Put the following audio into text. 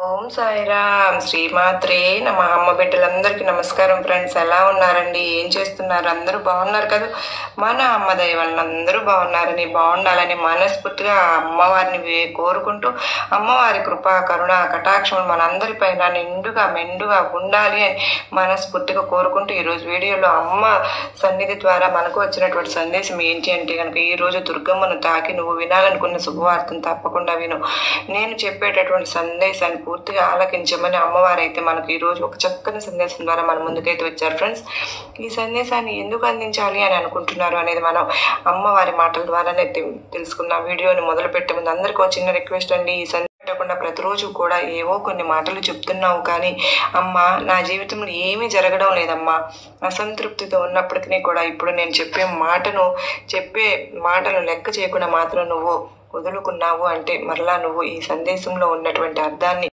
ఓం సాయిరామ్ శ్రీమాత్రే నమ. అమ్మ బిడ్డలందరికీ నమస్కారం ఫ్రెండ్స్. ఎలా ఉన్నారండి? ఏం చేస్తున్నారు? అందరూ బాగున్నారు కదా? మన అమ్మ దయ వలన అందరూ బాగుండాలని మనస్ఫూర్తిగా అమ్మవారిని కోరుకుంటూ, అమ్మవారి కృప కరుణ కటాక్షం మనందరిపైన నిండుగా మెండుగా ఉండాలి అని మనస్ఫూర్తిగా కోరుకుంటూ ఈరోజు వీడియోలో అమ్మ సన్నిధి ద్వారా మనకు వచ్చినటువంటి సందేశం ఏంటి అంటే కనుక, ఈరోజు దుర్గమ్మను తాకి నువ్వు వినాలనుకున్న శుభవార్తను తప్పకుండా విను. నేను చెప్పేటటువంటి సందేశాన్ని పూర్తిగా ఆలకించమని అమ్మవారు అయితే మనకు ఈరోజు ఒక చక్కని సందేశం ద్వారా మన ముందుకైతే వచ్చారు ఫ్రెండ్స్. ఈ సందేశాన్ని ఎందుకు అందించాలి అని అనుకుంటున్నారు అనేది మనం అమ్మవారి మాటల ద్వారానే తెలుసుకున్న వీడియోని మొదలు పెట్టే ముందు అందరికీ ఒక చిన్న రిక్వెస్ట్ అండి. ఈ పెట్టకుండా ప్రతిరోజు కూడా ఏవో కొన్ని మాటలు చెప్తున్నావు కానీ అమ్మ నా జీవితంలో ఏమీ జరగడం లేదమ్మా, అసంతృప్తితో ఉన్నప్పటికీ కూడా ఇప్పుడు నేను చెప్పే మాటలు లెక్క చేయకుండా మాత్రం నువ్వు వదులుకున్నావు అంటే మరలా నువ్వు ఈ సందేశంలో ఉన్నటువంటి అర్థాన్ని